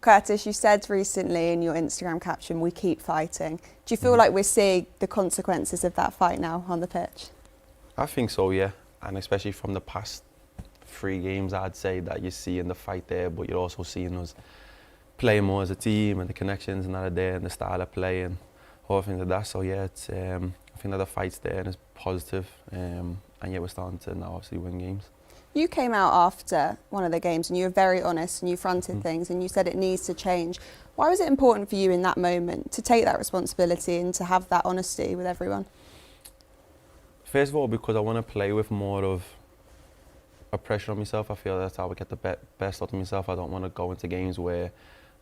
Curtis, you said recently in your Instagram caption, "We keep fighting." Do you feel like we're seeing the consequences of that fight now on the pitch? I think so, yeah. And especially from the past 3 games, I'd say that you're seeing the fight there, but you're also seeing us play more as a team and the connections and that are there and the style of play and all things like that. So yeah, it's, I think that the fight's there and it's positive. And yeah, we're starting to now obviously win games. You came out after one of the games and you were very honest and you fronted things and you said it needs to change. Why was it important for you in that moment to take that responsibility and to have that honesty with everyone? First of all, because I want to play with more of a pressure on myself. I feel that's how I get the best out of myself. I don't want to go into games where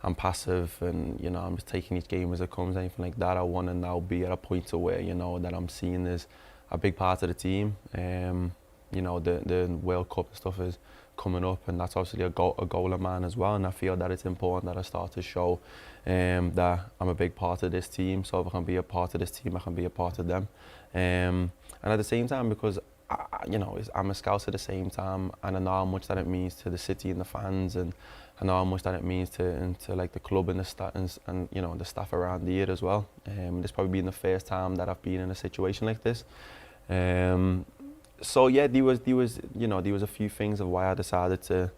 I'm passive and, you know, I'm just taking each game as it comes, anything like that. I want to now be at a point to where, you know, that I'm seeing as a big part of the team. You know, the World Cup and stuff is coming up, and that's obviously a goal of mine as well. And I feel that it's important that I start to show that I'm a big part of this team. So if I can be a part of this team, I can be a part of them. And at the same time, because you know, I'm a Scout at the same time, and I know how much that it means to the city and the fans, and I know how much that it means to like the club and the staff and you know the staff around here as well. This probably been the first time that I've been in a situation like this. So yeah, there was a few things of why I decided to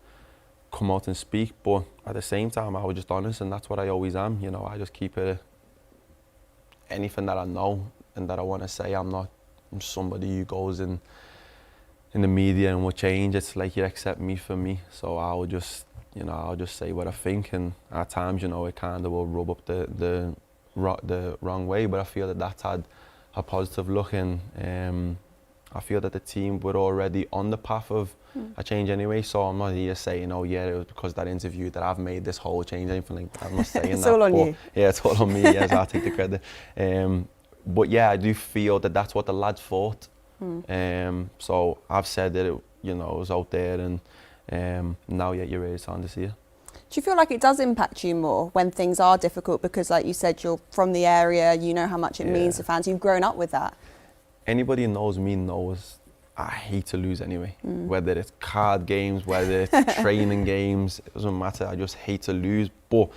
come out and speak, but at the same time I was just honest, and that's what I always am. You know, I just keep it. Anything that I know and that I want to say, I'm not somebody who goes in the media and will change. It's like you accept me for me, so I'll just say what I think, and at times, you know, it kind of will rub up the wrong way, but I feel that that's had a positive look, and I feel that the team were already on the path of a change anyway, so I'm not here saying, oh yeah, it was because of that interview that I've made this whole change, anything like that. I'm not saying it's that. all on you. Yeah, it's all on me, yes, I'll take the credit. But yeah, I do feel that that's what the lads thought. So I've said that it, you know, it was out there, and now yeah, you're really starting to see it. Do you feel like it does impact you more when things are difficult? Because like you said, you're from the area, you know how much it means to fans, you've grown up with that. Anybody who knows me knows I hate to lose anyway. Whether it's card games, whether it's training games, it doesn't matter. I just hate to lose. But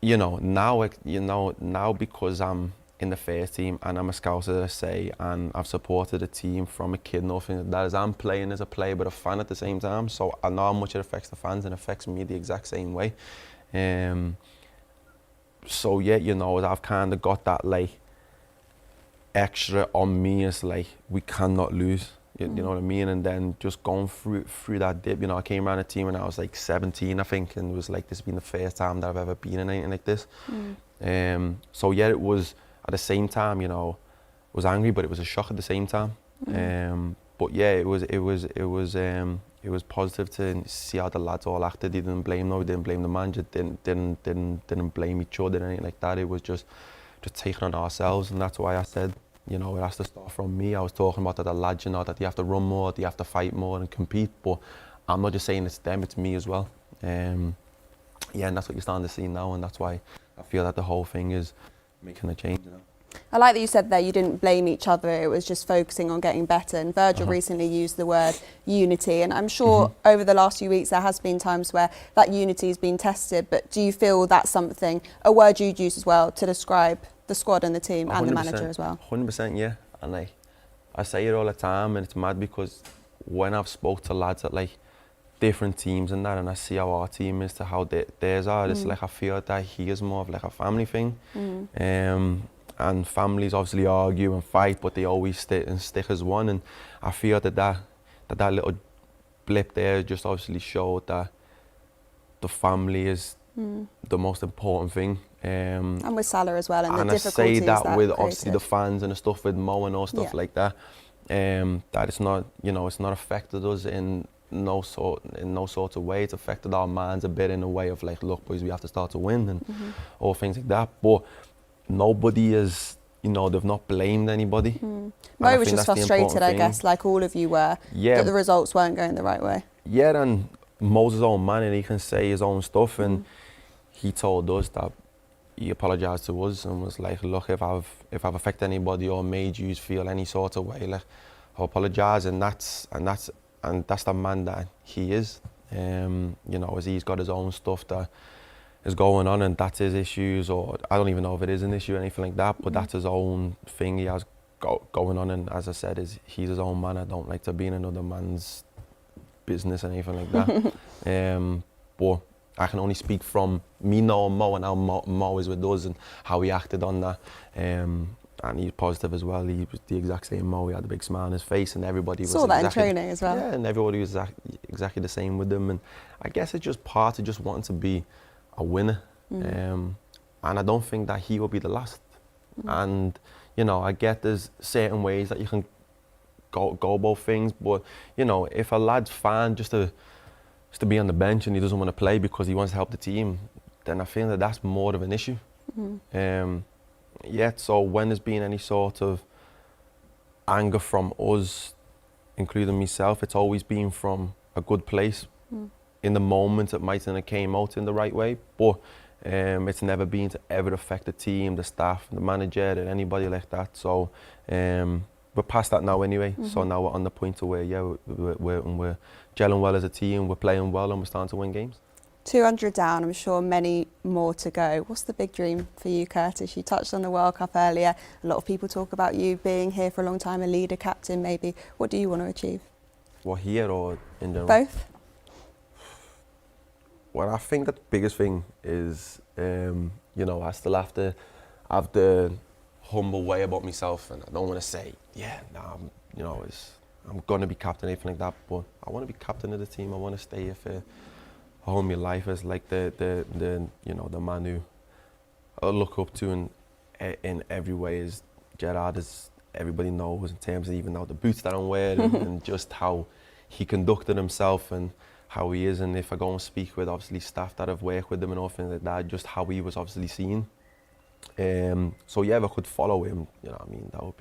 you know, now because I'm in the first team and I'm a Scouser, I say, and I've supported the team from a kid, nothing like that, as I'm playing as a player but a fan at the same time, so I know how much it affects the fans and affects me the exact same way. So yeah, you know, I've kind of got that like extra on me, as like we cannot lose, you know what I mean? And then just going through that dip, you know, I came around a team when I was like 17, I think, and it was like, this has been the first time that I've ever been in anything like this. So yeah, it was, at the same time, you know, I was angry, but it was a shock at the same time. But yeah, it was positive to see how the lads all acted. They didn't blame the manager, didn't blame each other, anything like that. It was just taking on ourselves, and that's why I said, you know, it has to start from me. I was talking about that the lads, you know, that they have to run more, they have to fight more and compete, but I'm not just saying it's them, it's me as well. Yeah, and that's what you're starting to see now, and that's why I feel that the whole thing is making a change, you know. I like that you said there you didn't blame each other, it was just focusing on getting better. And Virgil recently used the word unity, and I'm sure over the last few weeks there has been times where that unity has been tested, but do you feel that's something, a word you'd use as well to describe the squad and the team and the manager as well? 100%, yeah. And like, I say it all the time, and it's mad because when I've spoke to lads at like different teams and that, and I see how our team is to how theirs are, it's like I feel that he is more of like a family thing. And families obviously argue and fight, but they always stick as one. And I feel that little blip there just obviously showed that the family is the most important thing. And with Salah as well, and the difficulties. And I say that with created. obviously the fans and the stuff with Mo and all stuff like that. That it's not, you know, it's not affected us in no sort of way. It's affected our minds a bit in a way of like, look boys, we have to start to win and all things like that. But nobody is, you know, they've not blamed anybody. Mo was just frustrated, I guess, like all of you were, that the results weren't going the right way. Yeah, and Mo's his own man and he can say his own stuff, and he told us that he apologised to us and was like, look, if I've affected anybody or made you feel any sort of way, like, I apologise, and that's the man that he is. You know, as he's got his own stuff that is going on, and that's his issues, or I don't even know if it is an issue or anything like that, but that's his own thing he has going on, and as I said, he's his own man. I don't like to be in another man's business or anything like that. But I can only speak from me knowing Mo and how Mo is with us and how he acted on that. And he's positive as well. He was the exact same Mo. He had a big smile on his face, and everybody was saw that exactly, in training as well. Yeah, and everybody was exactly the same with him. And I guess it's just part of just wanting to be a winner. And I don't think that he will be the last. And you know, I get there's certain ways that you can go about things, but you know, if a lad's fine just to be on the bench and he doesn't want to play because he wants to help the team, then I feel that that's more of an issue. So when there's been any sort of anger from us, including myself, it's always been from a good place. In the moment, it might have came out in the right way, but it's never been to ever affect the team, the staff, the manager, or anybody like that. So we're past that now anyway. So now we're on the point to where, yeah, we're gelling well as a team, we're playing well, and we're starting to win games. 200 down, I'm sure many more to go. What's the big dream for you, Curtis? You touched on the World Cup earlier. A lot of people talk about you being here for a long time, a leader, captain maybe. What do you want to achieve? Well, here or in general? Both. Well, I think that the biggest thing is, you know, I still have to have the humble way about myself, and I don't want to say, yeah, you know, I'm going to be captain, anything like that, but I want to be captain of the team. I want to stay here for all my life as like the you know, the man who I look up to in every way is Gerrard, as everybody knows, in terms of even now the boots that I'm wearing and just how he conducted himself and how he is. And if I go and speak with obviously staff that have worked with him and all things like that, just how he was obviously seen. So yeah, if I could follow him, you know what I mean, that would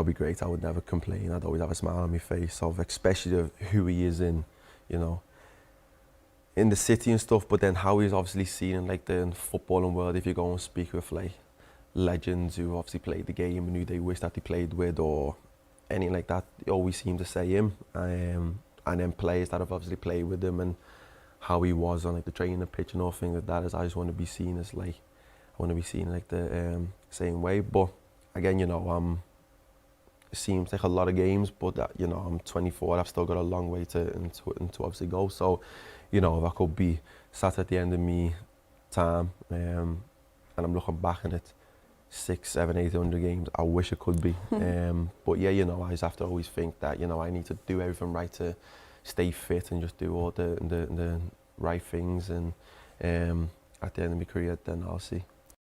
be great. I would never complain. I'd always have a smile on my face, of especially of who he is in, you know, in the city and stuff, but then how he's obviously seen in like the footballing world. If you go and speak with like legends who obviously played the game and who they wish that they played with or anything like that, they always seem to say him. And then players that have obviously played with him and how he was on like the training pitch and all things like that, is I just want to be seen as like, I want to be seen like the same way. But again, you know, it seems like a lot of games, but that, you know, I'm 24. I've still got a long way to obviously go. So, you know, if I could be sat at the end of me time, and I'm looking back on it, 600, 700, 800 games, I wish it could be. But yeah, you know, I just have to always think that, you know, I need to do everything right to stay fit and just do all the right things. And at the end of my career, then I'll see.